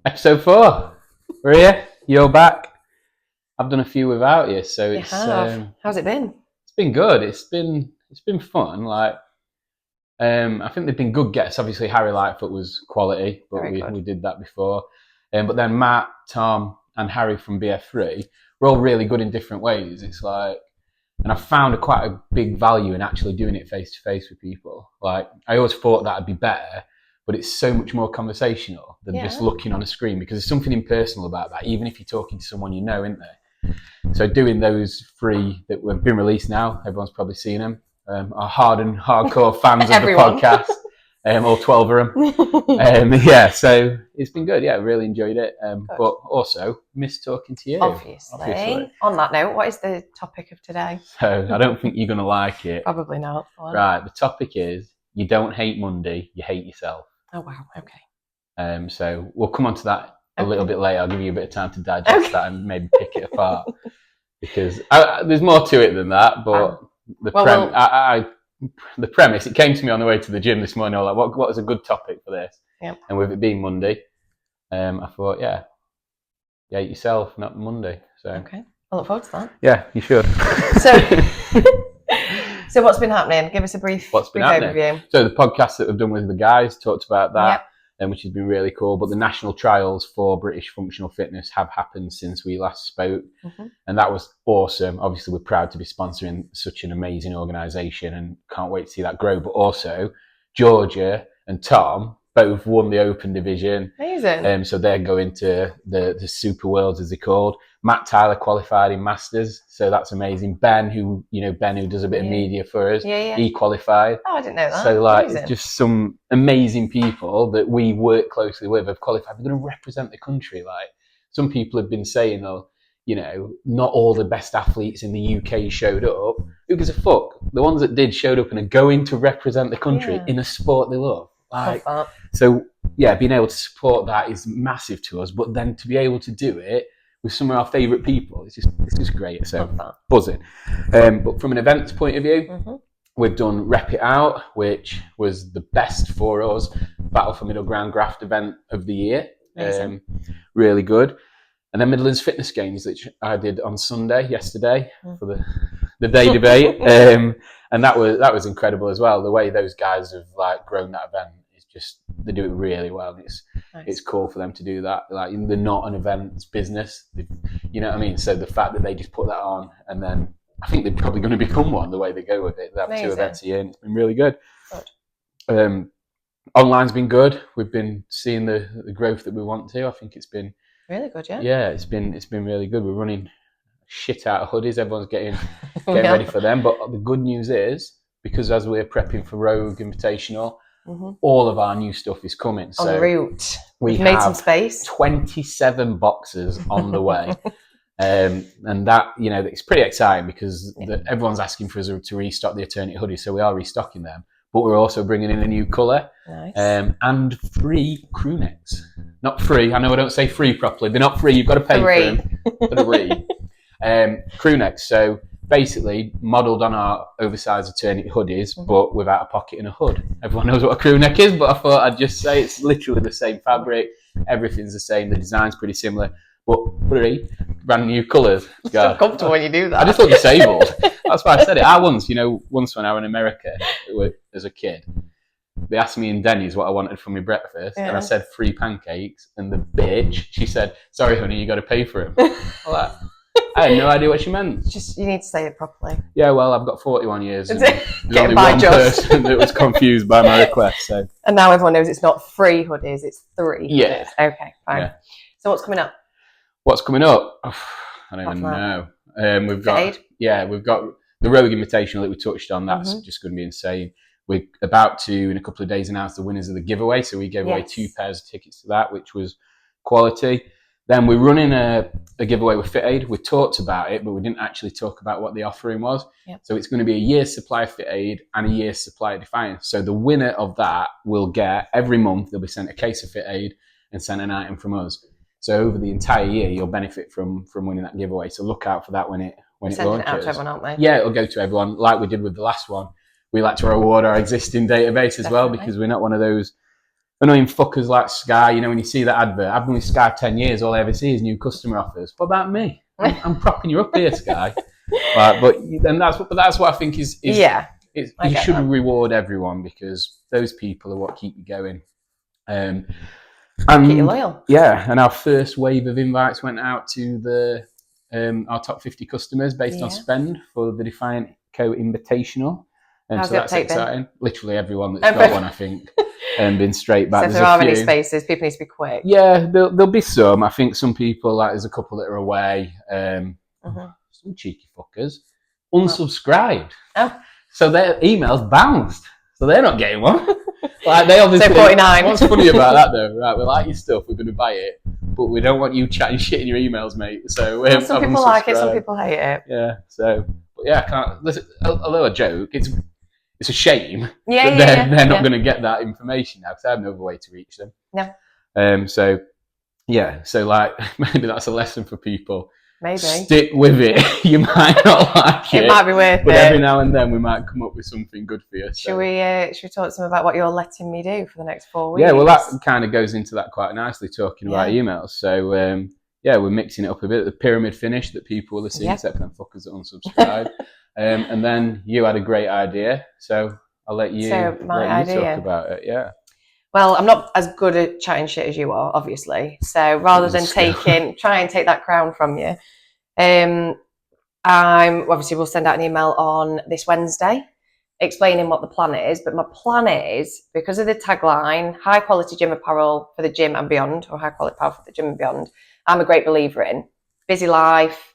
Episode 4. We're here. You're back. I've done a few without you, so it's. How's it been? It's been good. It's been fun. I think they've been good guests. Obviously, Harry Lightfoot was quality, but we did that before. But then Matt, Tom, and Harry from BF3 were all really good in different ways. It's like, and I've found quite a big value in actually doing it face to face with people. Like, I always thought that'd be better, but it's so much more conversational than just looking on a screen, because there's something impersonal about that, even if you're talking to someone you know, isn't there? So doing those 3 that have been released now, everyone's probably seen them, are hardcore fans of the podcast, all 12 of them. So it's been good. Yeah, really enjoyed it. But also missed talking to you. Obviously. On that note, what is the topic of today? So I don't think you're going to like it. Probably not. Right, the topic is, you don't hate Monday, you hate yourself. Oh, wow. Okay. So we'll come on to that a little bit later. I'll give you a bit of time to digest that and maybe pick it apart, because there's more to it than that. But the premise, it came to me on the way to the gym this morning. I was like, what is a good topic for this? Yep. And with it being Monday, I thought, you hate yourself, not Monday. So okay, I look forward to that. Yeah, you should. So what's been happening? Give us a brief overview. So the podcast that we've done with the guys talked about that, which has been really cool. But the national trials for British functional fitness have happened since we last spoke. Mm-hmm. And that was awesome. Obviously, we're proud to be sponsoring such an amazing organisation and can't wait to see that grow. But also, Georgia and Tom both won the Open division. Amazing. So they're going to the Super Worlds, as they're called. Matt Tyler qualified in Masters, so that's amazing. Ben, who does a bit of media for us, he qualified. Oh, I didn't know that. So it's just some amazing people that we work closely with have qualified. They're going to represent the country. Like, some people have been saying, not all the best athletes in the UK showed up. Who gives a fuck? The ones that did showed up and are going to represent the country in a sport they love. Being able to support that is massive to us. But then to be able to do it with some of our favourite people, it's just great. So buzzing. But from an events point of view, we've done Rep It Out, which was the best for us Battle for Middle Ground Graft event of the year. Really good. And then Midlands Fitness Games, which I did on Sunday, yesterday, for the day debate. And that was incredible as well. The way those guys have grown that event is just, they do it really well. It's cool for them to do that. Like, they're not an events business, you know what I mean? So the fact that they just put that on, and then I think they're probably going to become one the way they go with it. They have 2 events a year, and it's been really good. Online's been good. We've been seeing the growth that we want to. I think it's been really good. Yeah, it's been really good. We're running shit out of hoodies. Everyone's getting ready for them. But the good news is, because as we're prepping for Rogue Invitational, all of our new stuff is coming. En route. We've made some space. 27 boxes on the way. And that, it's pretty exciting, because everyone's asking for us to restock the Eternity hoodies. So we are restocking them. But we're also bringing in a new colour. Nice. And free crew necks. Not free. I know I don't say free properly. They're not free. You've got to pay for them. Crew necks. So basically modelled on our oversized Eternity hoodies, but without a pocket and a hood. Everyone knows what a crew neck is, but I thought I'd just say it's literally the same fabric. Everything's the same. The design's pretty similar. But 3 brand new colours. It's so comfortable when you do that. I just look disabled. That's why I said it. Once when I was in America as a kid, they asked me in Denny's what I wanted for my breakfast, and I said 3 pancakes, and the bitch, she said, "Sorry, honey, you got to pay for them." I had no idea what she meant. Just, you need to say it properly. Yeah, well, I've got 41 years. And there's only one person that was confused by my request. So. And now everyone knows it's not 3 hoodies, it's 3 Yeah. hoodies. Okay, fine. Yeah. So what's coming up? What's coming up? I don't even know. We've got the Rogue Invitational that we touched on. That's just going to be insane. We're about to, in a couple of days, announce the winners of the giveaway. So we gave away 2 pairs of tickets to that, which was quality. Then we're running a giveaway with Fit Aid. We talked about it, but we didn't actually talk about what the offering was. Yep. So it's going to be a year's supply of Fit Aid and a year's supply of Defiance. So the winner of that will get, every month, they'll be sent a case of Fit Aid and sent an item from us. So over the entire year, you'll benefit from winning that giveaway. So look out for that when it launches. Sending it out to everyone, aren't we? Yeah, it'll go to everyone, like we did with the last one. We like to reward our existing database as well, because we're not one of those annoying fuckers like Sky, you know, when you see that advert, I've been with Sky 10 years, all I ever see is new customer offers. What about me? I'm propping you up here, Sky. But that's what I think is you should reward everyone, because those people are what keep you going. And keep you loyal. Yeah, and our first wave of invites went out to our top 50 customers based on spend for the Defiant Co Invitational. How's so the that's uptake exciting. Been? Literally everyone that's got one, I think, been straight back. So if there are any spaces, people need to be quick. Yeah, there'll be some. I think some people, like there's a couple that are away. Some cheeky fuckers unsubscribed. Oh. So their emails bounced. So they're not getting one. Like they obviously. So 49. What's funny about that though? Right, we like your stuff. We're going to buy it, but we don't want you chatting shit in your emails, mate. So some people like it, some people hate it. Yeah. So, but yeah, I can't. Listen, a little joke. It's a shame that they're not going to get that information now, because I have no other way to reach them. No. So like maybe that's a lesson for people. Maybe stick with it. You might not like it. It might be worth but it. Every now and then we might come up with something good for you. So. Should we talk to them about what you're letting me do for the next 4 weeks? Yeah, well, that kind of goes into that quite nicely, talking about emails. So we're mixing it up a bit. The pyramid finish that people will have seen, except for them fuckers that unsubscribe. And then you had a great idea, so I'll let you talk about it. Yeah. Well, I'm not as good at chatting shit as you are, obviously. So rather than try and take that crown from you, we'll send out an email on this Wednesday explaining what the plan is. But my plan is, because of the tagline, high quality gym apparel for the gym and beyond, or high quality apparel for the gym and beyond, I'm a great believer in. Busy life,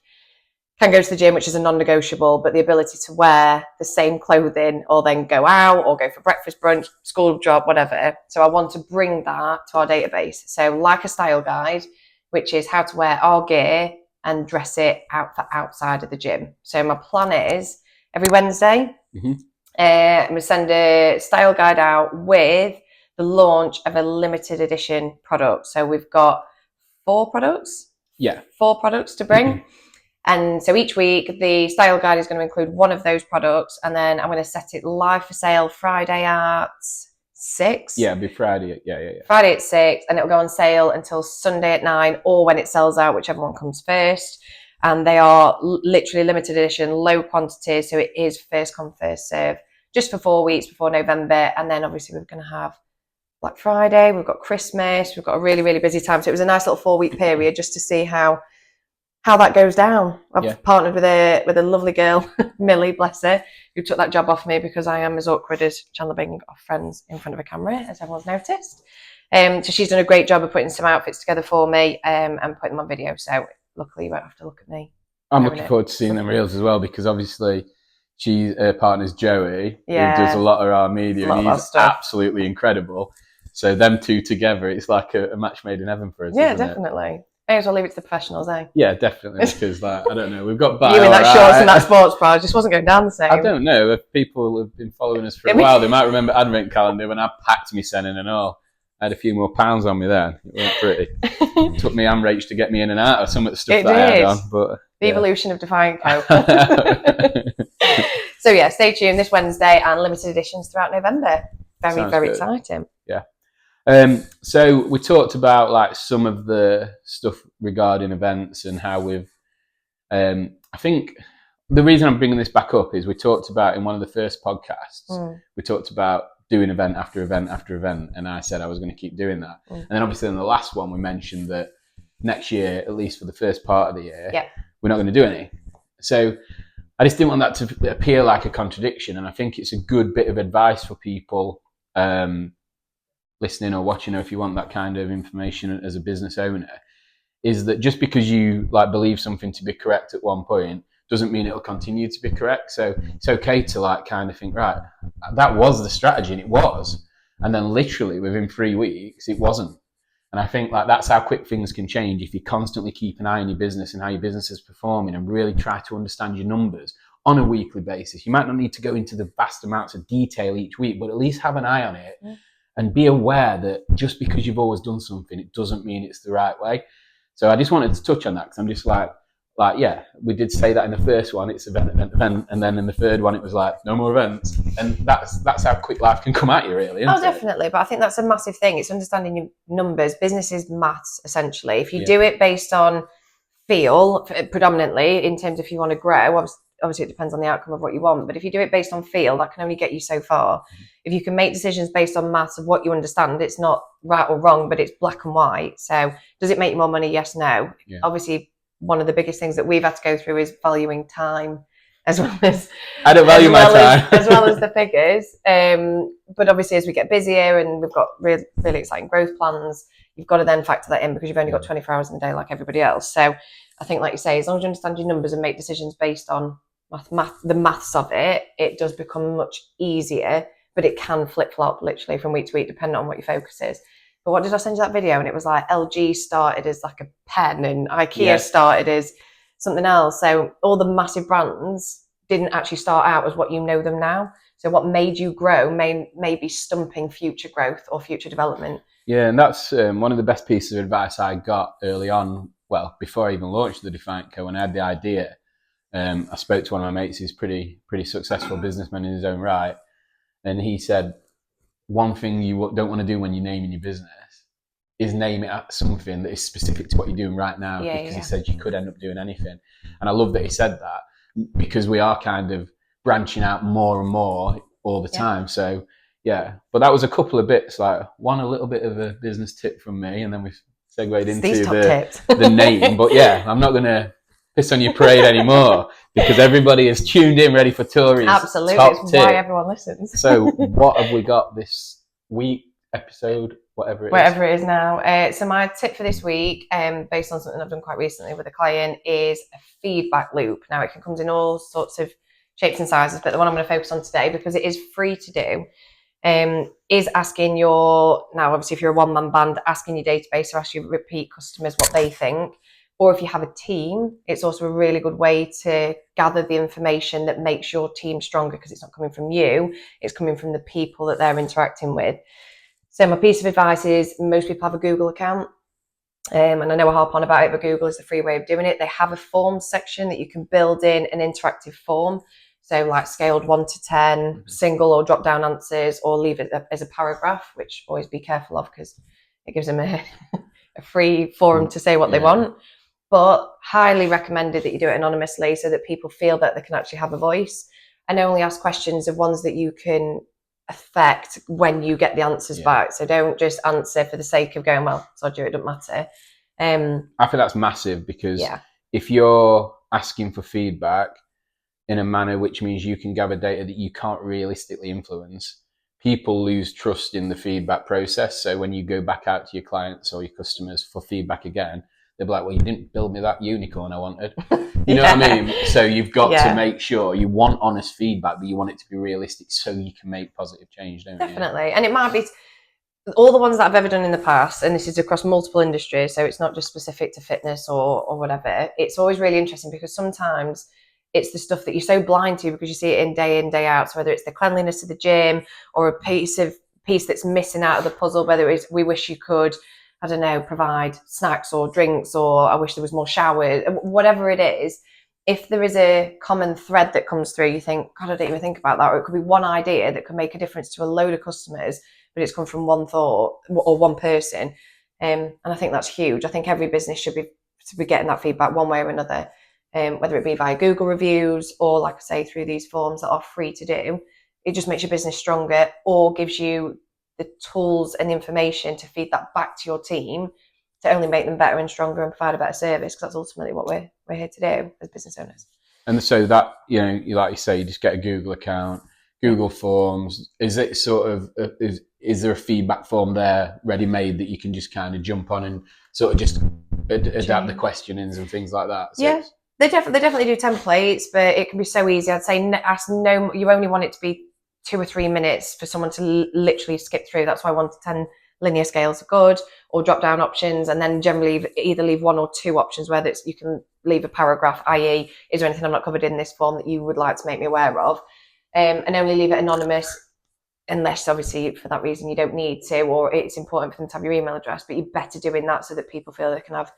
can go to the gym, which is a non-negotiable, but the ability to wear the same clothing or then go out or go for breakfast, brunch, school, job, whatever. So I want to bring that to our database. So like a style guide, which is how to wear our gear and dress it out for outside of the gym. So my plan is every Wednesday, I'm going to send a style guide out with the launch of a limited edition product. So we've got 4 products. Yeah. 4 products to bring. And so each week, the style guide is going to include one of those products, and then I'm going to set it live for sale Friday at 6. Yeah, it'll be Friday. Yeah. Friday at 6, and it'll go on sale until Sunday at 9, or when it sells out, whichever one comes first. And they are literally limited edition, low quantities, so it is first come, first serve, just for 4 weeks before November. And then obviously we're going to have Black Friday, we've got Christmas, we've got a really, really busy time. So it was a nice little 4-week period just to see how that goes down. I've partnered with a lovely girl, Millie, bless her, who took that job off me because I am as awkward as Chandler Bing off Friends in front of a camera, as everyone's noticed. So she's done a great job of putting some outfits together for me and putting them on video. So luckily you won't have to look at me. I'm looking forward to seeing them reels as well, because obviously her partner's Joey, who does a lot of our media, and he's absolutely incredible. So them two together, it's like a match made in heaven for us. Yeah, definitely. May as well leave it to the professionals, eh? Yeah, definitely, because I don't know, we've got you in that shorts and that sports bra just wasn't going down the same. I don't know, if people have been following us for a while, they might remember advent calendar when I packed me Senin and all. I had a few more pounds on me then. It weren't pretty. It took me and Rach to get me in and out of some of the stuff I had on. But the evolution of Defiant Co. So yeah, stay tuned this Wednesday, and limited editions throughout November. Very exciting. Yeah. So we talked about like some of the stuff regarding events and how we've. I think the reason I'm bringing this back up is we talked about in one of the first podcasts. We talked about doing event after event after event, and I said I was going to keep doing that. And then obviously in the last one we mentioned that next year, at least for the first part of the year, we're not going to do any. So I just didn't want that to appear like a contradiction, and I think it's a good bit of advice for people listening or watching, or if you want that kind of information as a business owner, is that just because you like believe something to be correct at one point doesn't mean it'll continue to be correct. So it's okay to like kind of think, right, that was the strategy, and it was, and then literally within 3 weeks it wasn't. And I think like that's how quick things can change if you constantly keep an eye on your business and how your business is performing, and really try to understand your numbers on a weekly basis. You might not need to go into the vast amounts of detail each week, but at least have an eye on it and be aware that just because you've always done something, it doesn't mean it's the right way. So I just wanted to touch on that, because I'm just like, like, yeah, we did say that in the first one, it's event, and then in the third one, it was like, no more events. And that's how quick life can come at you, really, isn't Oh, definitely. But I think that's a massive thing. It's understanding your numbers. Business is maths, essentially. If you do it based on feel, predominantly, in terms of if you want to grow, obviously it depends on the outcome of what you want. But if you do it based on feel, that can only get you so far. Mm-hmm. If you can make decisions based on maths of what you understand, it's not right or wrong, but it's black and white. So does it make you more money? Yes, no. Yeah. Obviously, one of the biggest things that we've had to go through is valuing time, as well as I don't value my time, as well as the figures. But obviously, as we get busier and we've got really exciting growth plans, you've got to then factor that in because you've only got 24 hours in a day like everybody else. So I think, like you say, as long as you understand your numbers and make decisions based on the maths of it, it does become much easier. But it can flip flop literally from week to week, depending on what your focus is. But what did I send you that video? And it was like LG started as like a pen and IKEA started as something else. So all the massive brands didn't actually start out as what you know them now. So what made you grow may be stumping future growth or future development. Yeah, and that's one of the best pieces of advice I got early on. Well, before I even launched the Defiant Co, when I had the idea, I spoke to one of my mates who's pretty successful businessman in his own right. And he said, one thing you don't want to do when you're naming your business is name it at something that is specific to what you're doing right now, because he said you could end up doing anything. And I love that he said that, because we are kind of branching out more and more all the time. So yeah, but that was a couple of bits, like one, a little bit of a business tip from me, and then we've segued into the name. But yeah, I'm not going to piss on your parade anymore, because everybody is tuned in ready for Torie's Absolutely, top it's tip. why everyone listens. So what have we got this week, episode, whatever it is now? So my tip for this week, based on something I've done quite recently with a client, is a feedback loop. Now it can come in all sorts of shapes and sizes, but the one I'm going to focus on today, because it is free to do, is asking now obviously if you're a one-man band, asking your database or ask your repeat customers what they think. Or if you have a team, it's also a really good way to gather the information that makes your team stronger, because it's not coming from you, it's coming from the people that they're interacting with. So my piece of advice is, most people have a Google account. And I know I harp on about it, but Google is the free way of doing it. They have a forms section that you can build in an interactive form. So like scaled 1 to 10, single or drop down answers, or leave it as a paragraph, which always be careful of, because it gives them a free forum to say what they want. But highly recommended that you do it anonymously, so that people feel that they can actually have a voice, and only ask questions of ones that you can affect when you get the answers back. So don't just answer for the sake of going, well, so it doesn't matter. I think that's massive, because if you're asking for feedback in a manner which means you can gather data that you can't realistically influence, people lose trust in the feedback process. So when you go back out to your clients or your customers for feedback again, they'll be like, well, you didn't build me that unicorn I wanted. You know what I mean? So you've got to make sure you want honest feedback, but you want it to be realistic, so you can make positive change, don't you? Definitely. And it might be all the ones that I've ever done in the past, and this is across multiple industries, so it's not just specific to fitness or whatever. It's always really interesting, because sometimes it's the stuff that you're so blind to because you see it in, day out. So whether it's the cleanliness of the gym, or a piece that's missing out of the puzzle, whether it's we wish you could, I don't know, provide snacks or drinks, or I wish there was more showers, whatever it is. If there is a common thread that comes through, you think, God, I didn't even think about that. Or it could be one idea that could make a difference to a load of customers, but it's come from one thought or one person. And I think that's huge. I think every business should be getting that feedback one way or another, whether it be via Google reviews, or, like I say, through these forms that are free to do. It just makes your business stronger, or gives you the tools and information to feed that back to your team to only make them better and stronger and provide a better service, because that's ultimately what we're here to do as business owners. And so that, you like you say, you just get a Google account, Google Forms. Is it sort of is there a feedback form there ready made that you can just kind of jump on and sort of just adapt the questionings and things like that? So they definitely do templates, but it can be so easy. I'd say you only want it to be 2 or 3 minutes for someone to literally skip through. That's why 1 to 10 linear scales are good, or drop down options, and then generally either leave 1 or 2 options where you can leave a paragraph, i.e. is there anything I'm not covered in this form that you would like to make me aware of, and only leave it anonymous, unless obviously for that reason you don't need to, or it's important for them to have your email address. But you're better doing that so that people feel they can have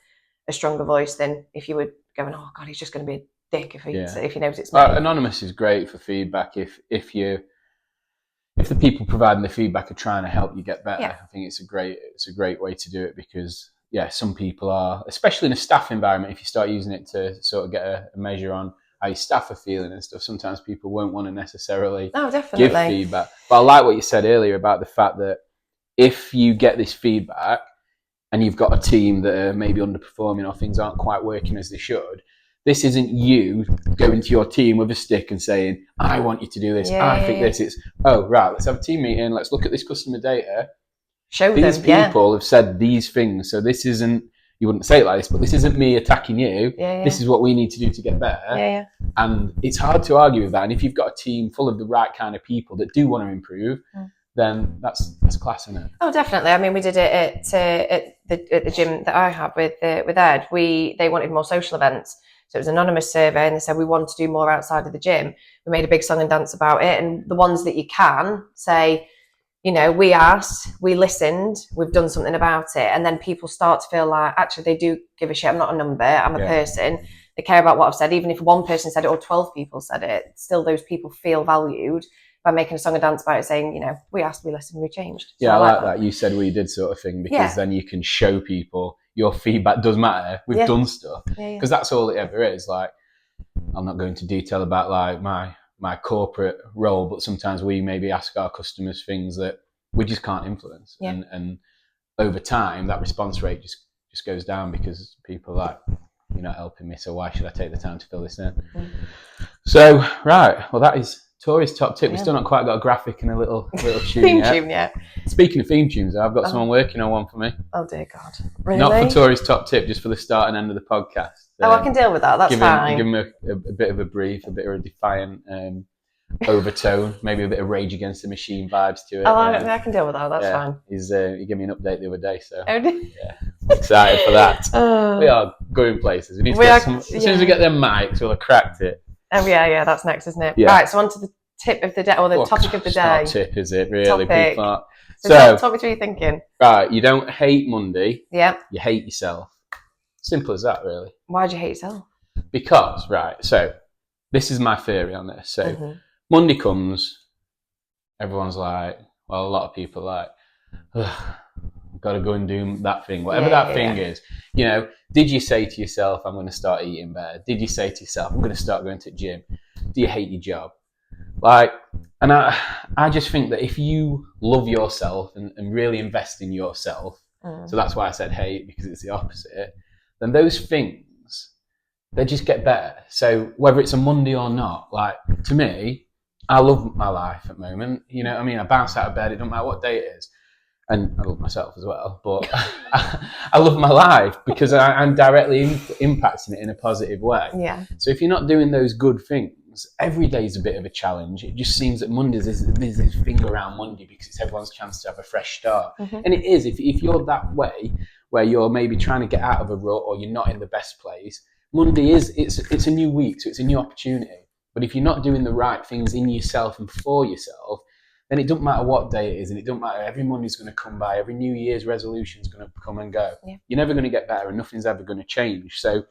a stronger voice than if you were going, oh God, he's just going to be a dick if he knows it's me. Anonymous is great for feedback if the people providing the feedback are trying to help you get better. I think it's a great way to do it, because some people are, especially in a staff environment, if you start using it to sort of get a measure on how your staff are feeling and stuff, sometimes people won't want to necessarily give feedback. But I like what you said earlier about the fact that if you get this feedback and you've got a team that are maybe underperforming or things aren't quite working as they should, this isn't you going to your team with a stick and saying, I want you to do this, I think this. It's, oh, right, let's have a team meeting, let's look at this customer data. These people have said these things, so this isn't, you wouldn't say it like this, but this isn't me attacking you. This is what we need to do to get better. And it's hard to argue with that. And if you've got a team full of the right kind of people that do want to improve, then that's class, isn't it? Oh, definitely. I mean, we did it at the gym that I have with Ed. They wanted more social events. So it was an anonymous survey, and they said we want to do more outside of the gym. We made a big song and dance about it. And the ones that you can say, we asked, we listened, we've done something about it. And then people start to feel like, actually, they do give a shit. I'm not a number, I'm a person. They care about what I've said. Even if one person said it or 12 people said it, still those people feel valued by making a song and dance about it, saying, we asked, we listened, we changed. So I like that. You said we did sort of thing, because then you can show people your feedback does matter. We've done stuff. Because that's all it ever is. Like, I'm not going into detail about like my corporate role, but sometimes we maybe ask our customers things that we just can't influence. And over time, that response rate just goes down, because people are like, you're not helping me, so why should I take the time to fill this in? So, right, well, that is Torie's top tip. We've still not quite got a graphic and a little tune yet. Speaking of theme tunes, I've got someone working on one for me. Oh dear God. Really? Not for Torie's top tip, just for the start and end of the podcast. I can deal with that. That's fine. Give him a bit of a brief, a bit of a defiant overtone, maybe a bit of Rage Against the Machine vibes to it. I can deal with that. That's fine. He gave me an update the other day, so excited for that. We are going places. We need to as soon as we get them mics, we'll have cracked it. Oh yeah, that's next, isn't it? Right, so on to the tip of the day, or the topic of the day. It's not a tip, is it? Really, people are. So talk me through your thinking. Right, you don't hate Monday. Yeah. You hate yourself. Simple as that, really. Why do you hate yourself? Because, right, so this is my theory on this. So Monday comes, everyone's like, well, a lot of people are like, I've got to go and do that thing, whatever that thing is. Did you say to yourself, I'm going to start eating better? Did you say to yourself, I'm going to start going to the gym? Do you hate your job? And I just think that if you love yourself and really invest in yourself, so that's why I said hate, because it's the opposite, then those things, they just get better. So whether it's a Monday or not, like, to me, I love my life at the moment. I bounce out of bed, it doesn't matter what day it is. And I love myself as well, but I love my life because I'm directly impacting it in a positive way. Yeah. So if you're not doing those good things, every day is a bit of a challenge. It just seems that Mondays, there's this thing around Monday because it's everyone's chance to have a fresh start. And it is, if you're that way, where you're maybe trying to get out of a rut or you're not in the best place, Monday it's a new week, so it's a new opportunity. But if you're not doing the right things in yourself and for yourself, then it doesn't matter what day it is, and it doesn't matter. Every Monday's going to come by. Every New Year's resolution is going to come and go. Yeah. You're never going to get better, and nothing's ever going to change. So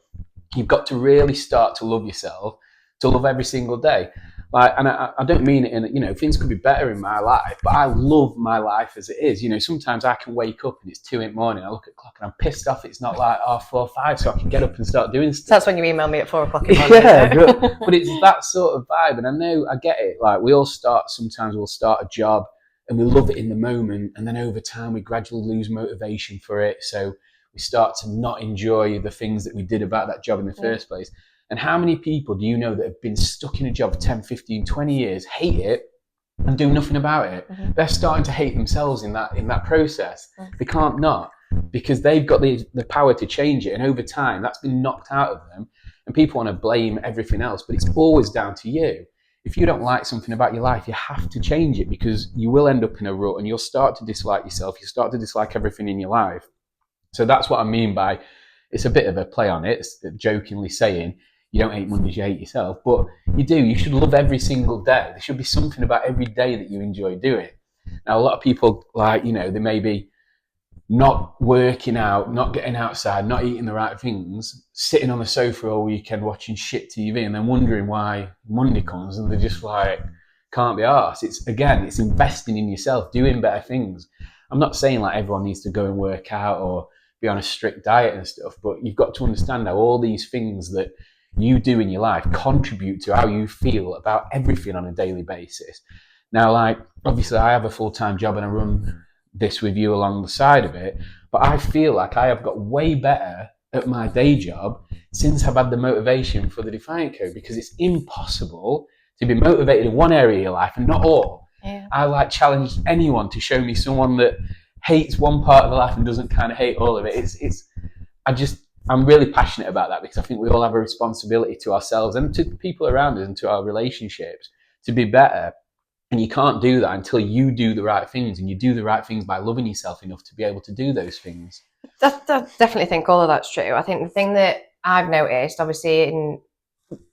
you've got to really start to love yourself, to love every single day. And I don't mean it in, things could be better in my life, but I love my life as it is. Sometimes I can wake up and it's 2 a.m. I look at the clock and I'm pissed off. It's not like 4 or 5, so I can get up and start doing stuff. So that's when you email me at 4 o'clock in the morning. Yeah, but it's that sort of vibe. And I get it. Like, sometimes we'll start a job and we love it in the moment. And then over time, we gradually lose motivation for it. So we start to not enjoy the things that we did about that job in the first place. And how many people do you know that have been stuck in a job for 10, 15, 20 years, hate it, and do nothing about it? They're starting to hate themselves in that process. They can't not, because they've got the power to change it. And over time, that's been knocked out of them. And people want to blame everything else, but it's always down to you. If you don't like something about your life, you have to change it, because you will end up in a rut and you'll start to dislike yourself. You start to dislike everything in your life. So that's what I mean by, it's a bit of a play on it, it's jokingly saying, you don't hate Mondays, you hate yourself. But you do. You should love every single day. There should be something about every day that you enjoy doing. Now, a lot of people, they maybe not working out, not getting outside, not eating the right things, sitting on the sofa all weekend watching shit TV, and then wondering why Monday comes and they're just like, can't be arsed. It's investing in yourself, doing better things. I'm not saying like everyone needs to go and work out or be on a strict diet and stuff, but you've got to understand how all these things that you do in your life contribute to how you feel about everything on a daily basis. Now, like, obviously I have a full-time job and I run this with you along the side of it, but I feel like I have got way better at my day job since I've had the motivation for the Defiant Code, because it's impossible to be motivated in one area of your life and not all. Yeah. I like challenge anyone to show me someone that hates one part of their life and doesn't kind of hate all of it. I'm really passionate about that, because I think we all have a responsibility to ourselves and to the people around us and to our relationships to be better. And you can't do that until you do the right things, and you do the right things by loving yourself enough to be able to do those things. I definitely think all of that's true. I think the thing that I've noticed, obviously, in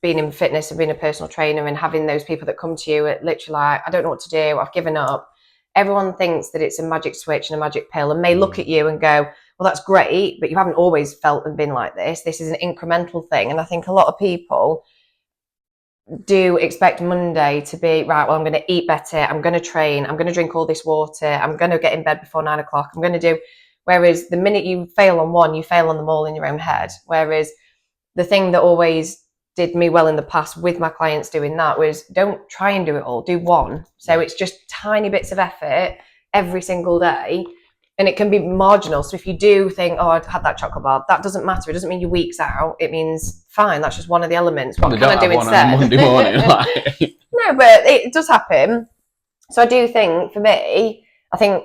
being in fitness and being a personal trainer and having those people that come to you at literally like, I don't know what to do, I've given up. Everyone thinks that it's a magic switch and a magic pill, and may look at you and go, well, that's great, but you haven't always felt and been like this. This is an incremental thing. And I think a lot of people do expect Monday to be, right, well, I'm going to eat better, I'm going to train, I'm going to drink all this water, I'm going to get in bed before 9 o'clock, I'm going to do. Whereas the minute you fail on one, you fail on them all in your own head. Whereas the thing that always did me well in the past with my clients doing that was, don't try and do it all, do one. So it's just tiny bits of effort every single day. And it can be marginal. So if you do think, oh, I'd had that chocolate bar, that doesn't matter. It doesn't mean your week's out. It means, fine, that's just one of the elements. What can I do instead? On Monday morning, like. No, but it does happen. So I do think, for me, I think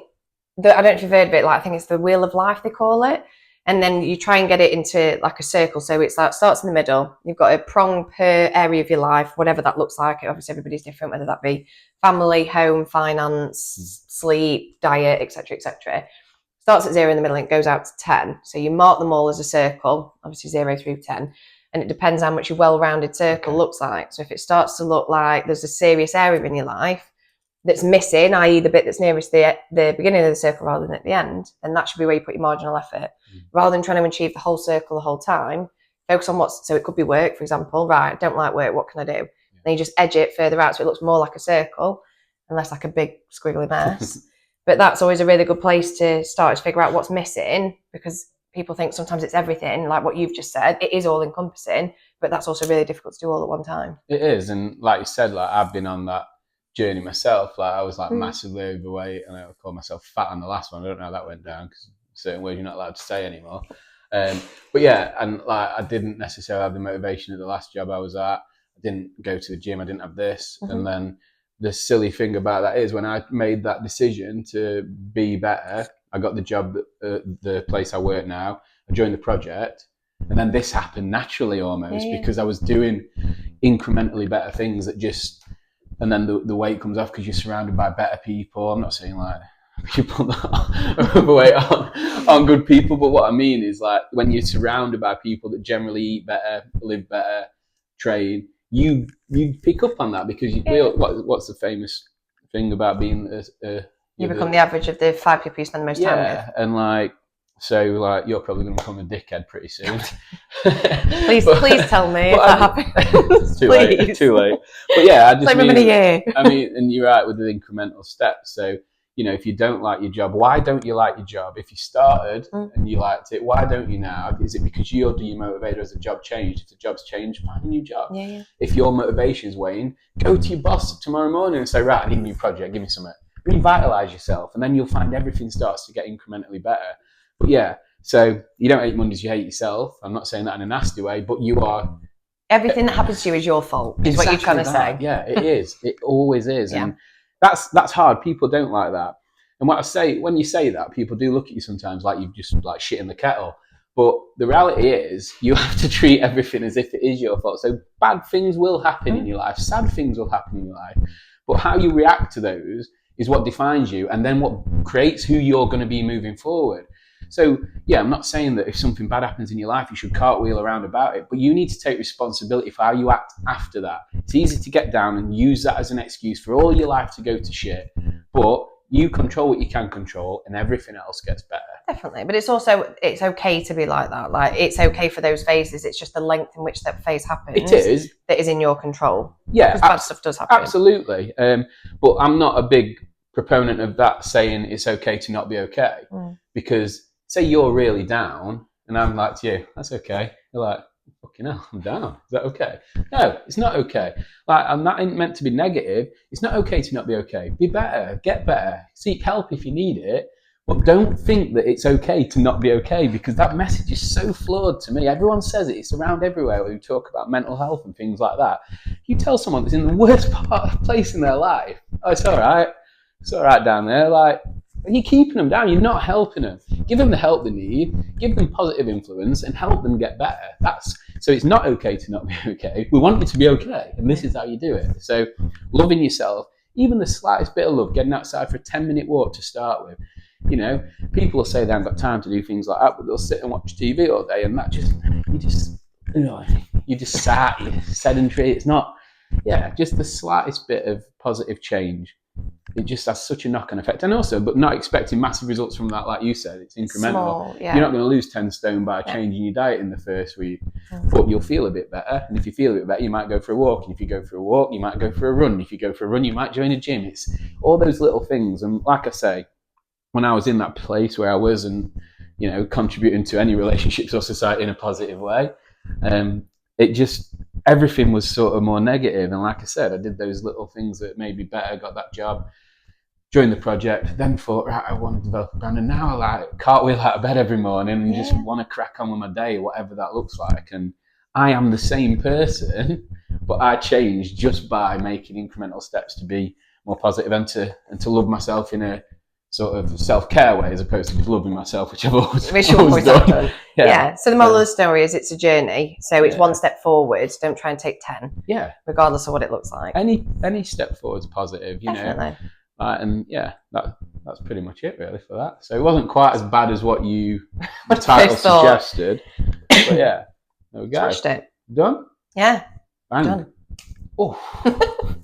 that, I don't know if you've heard of it, like I think it's the wheel of life, they call it. And then you try and get it into like a circle. So it's like, starts in the middle. You've got a prong per area of your life, whatever that looks like. Obviously, everybody's different, whether that be family, home, finance, sleep, diet, etc., etc. Starts at 0 in the middle and it goes out to 10. So you mark them all as a circle, obviously 0 through 10. And it depends how much your well-rounded circle looks like. So if it starts to look like there's a serious area in your life that's missing, i.e. the bit that's nearest the beginning of the circle rather than at the end, then that should be where you put your marginal effort. Rather than trying to achieve the whole circle the whole time, focus on what's, so it could be work, for example. Right, I don't like work, what can I do? Then you just edge it further out so it looks more like a circle and less like a big squiggly mess. But that's always a really good place to start, to figure out what's missing, because people think sometimes it's everything, like what you've just said. It is all encompassing, but that's also really difficult to do all at one time. It is. And like you said, like I've been on that journey myself. Like I was like massively overweight, and I called myself fat on the last one. I don't know how that went down, because certain words you're not allowed to say anymore. But yeah, and like I didn't necessarily have the motivation at the last job I was at. I didn't go to the gym. I didn't have this. And then the silly thing about that is, when I made that decision to be better, I got the job at the place I work now. I joined the project, and then this happened naturally almost, because I was doing incrementally better things that just, and then the weight comes off because you're surrounded by better people. I'm not saying like people that are overweight aren't good people, but what I mean is, like, when you're surrounded by people that generally eat better, live better, train, you pick up on that, because what's the famous thing about being you become the average of the 5 people you spend the most time with. Yeah, and like, so like you're probably going to become a dickhead pretty soon. please tell me if that happens. Too late. But yeah, I just mean, in a year. I mean, and you're right with the incremental steps. So, you know, if you don't like your job, why don't you like your job? If you started and you liked it, why don't you now? Is it because you're demotivated, or has the job changed? If the job's changed, find a new job. Yeah. If your motivation's waned, go to your boss tomorrow morning and say, right, I need a new project, give me something. Revitalise yourself, and then you'll find everything starts to get incrementally better. But yeah, so you don't hate Mondays, you hate yourself. I'm not saying that in a nasty way, but you are. Everything that happens to you is your fault, is what you're trying to say. Yeah, it is. It always is. Yeah. And that's hard. People don't like that. And what I say, when you say that, people do look at you sometimes like you've just like shit in the kettle. But the reality is, you have to treat everything as if it is your fault. So bad things will happen in your life. Sad things will happen in your life. But how you react to those is what defines you, and then what creates who you're going to be moving forward. So yeah, I'm not saying that if something bad happens in your life, you should cartwheel around about it, but you need to take responsibility for how you act after that. It's easy to get down and use that as an excuse for all your life to go to shit, but you control what you can control, and everything else gets better. Definitely, but it's okay to be like that. Like, it's okay for those phases. It's just the length in which that phase happens. It is. That is in your control. Yeah, because bad stuff does happen. Absolutely. But I'm not a big proponent of that saying it's okay to not be okay. Because say you're really down and I'm like to you, that's okay. You're like, fucking hell, I'm down. Is that okay? No, it's not okay. Like, I'm not meant to be negative. It's not okay to not be okay. Be better, get better, seek help if you need it. But don't think that it's okay to not be okay, because that message is so flawed to me. Everyone says it. It's around everywhere when we talk about mental health and things like that. You tell someone that's in the worst place in their life, oh, it's all right. It's all right down there. Like, you're keeping them down. You're not helping them. Give them the help they need. Give them positive influence and help them get better. So it's not okay to not be okay. We want you to be okay, and this is how you do it. So loving yourself, even the slightest bit of love, getting outside for a 10-minute walk to start with. You know, people will say they haven't got time to do things like that, but they'll sit and watch TV all day, and you're just sat, you're sedentary. It's not, just the slightest bit of positive change. It just has such a knock-on effect. And also, but not expecting massive results from that, like you said, it's incremental. Small, yeah. You're not going to lose 10 stone by changing your diet in the first week, but you'll feel a bit better. And if you feel a bit better, you might go for a walk. And if you go for a walk, you might go for a run. If you go for a run, you might join a gym. It's all those little things. And like I say, when I was in that place where I was and, you know, contributing to any relationships or society in a positive way, it just, everything was sort of more negative. And like I said, I did those little things that made me better, got that job, joined the project, then thought, right, I want to develop a brand. And now I like cartwheel out of bed every morning and just want to crack on with my day, whatever that looks like. And I am the same person, but I changed just by making incremental steps to be more positive and to love myself in a sort of self-care way, as opposed to just loving myself, which I've always done. So the moral of the story is it's a journey. So it's one step forward. Don't try and take 10. Yeah. Regardless of what it looks like. Any step forward is positive, you Definitely. know. And that's pretty much it really for that. So it wasn't quite as bad as what the title suggested. But yeah, there we go. Smashed it. Done? Yeah. Bang. Done. Oh.